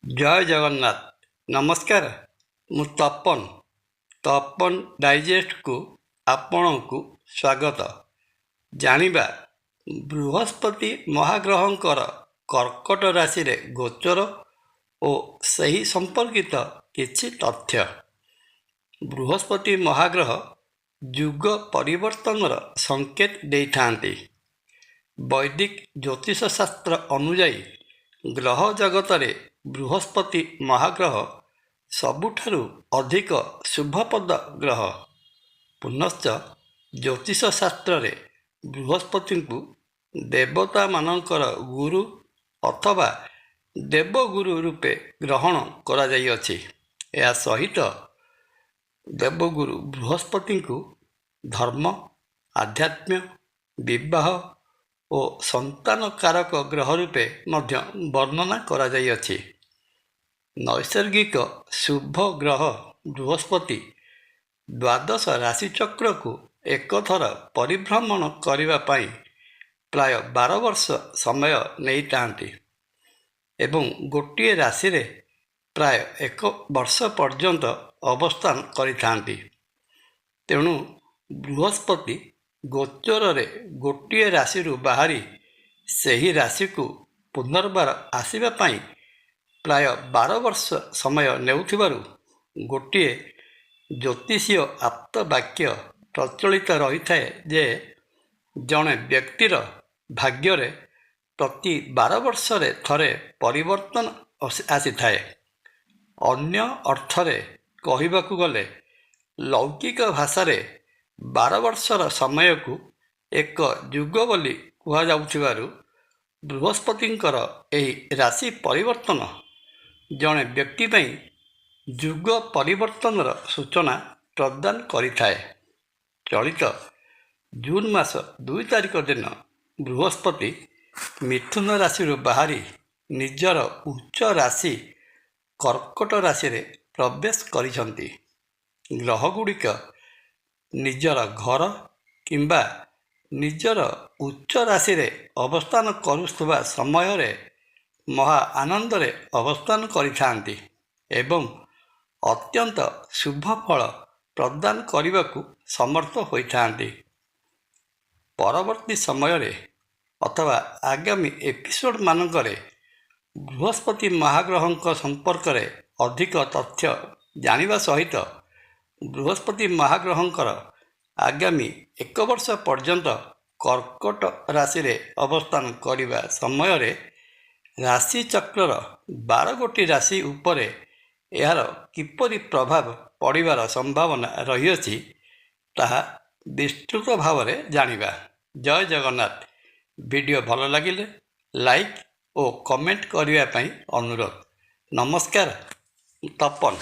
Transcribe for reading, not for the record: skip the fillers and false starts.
ଜୟ ଜଗନ୍ନାଥ। ନମସ୍କାର। ମୁଁ ତପନ ଡାଇଜେଷ୍ଟକୁ ଆପଣଙ୍କୁ ସ୍ୱାଗତ। ଜାଣିବା ବୃହସ୍ପତି ମହାଗ୍ରହଙ୍କର କର୍କଟ ରାଶିରେ ଗୋଚର ଓ ସେହି ସମ୍ପର୍କିତ କିଛି ତଥ୍ୟ। ବୃହସ୍ପତି ମହାଗ୍ରହ ଯୁଗ ପରିବର୍ତ୍ତନର ସଂକେତ ଦେଇଥାନ୍ତି। ବୈଦିକ ଜ୍ୟୋତିଷ ଶାସ୍ତ୍ର ଅନୁଯାୟୀ ଗ୍ରହ ଜଗତରେ ବୃହସ୍ପତି ମହାଗ୍ରହ ସବୁଠାରୁ ଅଧିକ ଶୁଭପ୍ରଦ ଗ୍ରହ। ପୁନଶ୍ଚ ଜ୍ୟୋତିଷ ଶାସ୍ତ୍ରରେ ବୃହସ୍ପତିଙ୍କୁ ଦେବତାମାନଙ୍କର ଗୁରୁ ଅଥବା ଦେବଗୁରୁ ରୂପେ ଗ୍ରହଣ କରାଯାଇଅଛି। ଏହା ସହିତ ଦେବଗୁରୁ ବୃହସ୍ପତିଙ୍କୁ ଧର୍ମ, ଆଧ୍ୟାତ୍ମ, ବିବାହ ଓ ସନ୍ତାନକାରକ ଗ୍ରହ ରୂପେ ମଧ୍ୟ ବର୍ଣ୍ଣନା କରାଯାଇଅଛି। ନୈସର୍ଗିକ ଶୁଭ ଗ୍ରହ ବୃହସ୍ପତି ଦ୍ୱାଦଶ ରାଶିଚକ୍ରକୁ ଏକଥର ପରିଭ୍ରମଣ କରିବା ପାଇଁ ପ୍ରାୟ 12 ବର୍ଷ ସମୟ ନେଇଥାନ୍ତି ଏବଂ ଗୋଟିଏ ରାଶିରେ ପ୍ରାୟ 1 ବର୍ଷ ପର୍ଯ୍ୟନ୍ତ ଅବସ୍ଥାନ କରିଥାନ୍ତି। ତେଣୁ ବୃହସ୍ପତି ଗୋଚରରେ ଗୋଟିଏ ରାଶିରୁ ବାହାରି ସେହି ରାଶିକୁ ପୁନର୍ବାର ଆସିବା ପାଇଁ ପ୍ରାୟ 12 ବର୍ଷ ସମୟ ନେଉଥିବାରୁ ଗୋଟିଏ ଜ୍ୟୋତିଷୀୟ ଆପ୍ତବାକ୍ୟ ପ୍ରଚଳିତ ରହିଥାଏ ଯେ ଜଣେ ବ୍ୟକ୍ତିର ଭାଗ୍ୟରେ ପ୍ରତି 12 ବର୍ଷରେ ଥରେ ପରିବର୍ତ୍ତନ ଆସିଥାଏ। ଅନ୍ୟ ଅର୍ଥରେ କହିବାକୁ ଗଲେ ଲୌକିକ ଭାଷାରେ 12 ବର୍ଷର ସମୟକୁ ଏକ ଯୁଗ ବୋଲି କୁହାଯାଉଥିବାରୁ ବୃହସ୍ପତିଙ୍କର ଏହି ରାଶି ପରିବର୍ତ୍ତନ ଜଣେ ବ୍ୟକ୍ତି ପାଇଁ ଯୁଗ ପରିବର୍ତ୍ତନର ସୂଚନା ପ୍ରଦାନ କରିଥାଏ। ଚଳିତ ଜୁନ ମାସ 2 ତାରିଖ ଦିନ ବୃହସ୍ପତି ମିଥୁନ ରାଶିରୁ ବାହାରି ନିଜର ଉଚ୍ଚ ରାଶି କର୍କଟ ରାଶିରେ ପ୍ରବେଶ କରିଛନ୍ତି। ଗ୍ରହଗୁଡ଼ିକ ନିଜର ଘର କିମ୍ବା ନିଜର ଉଚ୍ଚ ରାଶିରେ ଅବସ୍ଥାନ କରୁଥିବା ସମୟରେ ମହା ଆନନ୍ଦରେ ଅବସ୍ଥାନ କରିଥାନ୍ତି ଏବଂ ଅତ୍ୟନ୍ତ ଶୁଭ ଫଳ ପ୍ରଦାନ କରିବାକୁ ସମର୍ଥ ହୋଇଥାନ୍ତି। ପରବର୍ତ୍ତୀ ସମୟରେ ଅଥବା ଆଗାମୀ ଏପିସୋଡ୍ ମାନଙ୍କରେ ବୃହସ୍ପତି ମହାଗ୍ରହଙ୍କ ସମ୍ପର୍କରେ ଅଧିକ ତଥ୍ୟ ଜାଣିବା ସହିତ ବୃହସ୍ପତି ମହାଗ୍ରହଙ୍କର ଆଗାମୀ 1 ବର୍ଷ ପର୍ଯ୍ୟନ୍ତ କର୍କଟ ରାଶିରେ ଅବସ୍ଥାନ କରିବା ସମୟରେ ରାଶିଚକ୍ରର 12 ଗୋଟି ରାଶି ଉପରେ ଏହାର କିପରି ପ୍ରଭାବ ପଡ଼ିବାର ସମ୍ଭାବନା ରହିଅଛି ତାହା ବିସ୍ତୃତ ଭାବରେ ଜାଣିବା। ଜୟ ଜଗନ୍ନାଥ। ଭିଡ଼ିଓ ଭଲ ଲାଗିଲେ ଲାଇକ୍ ଓ କମେଣ୍ଟ କରିବା ପାଇଁ ଅନୁରୋଧ। ନମସ୍କାର। ତପନ।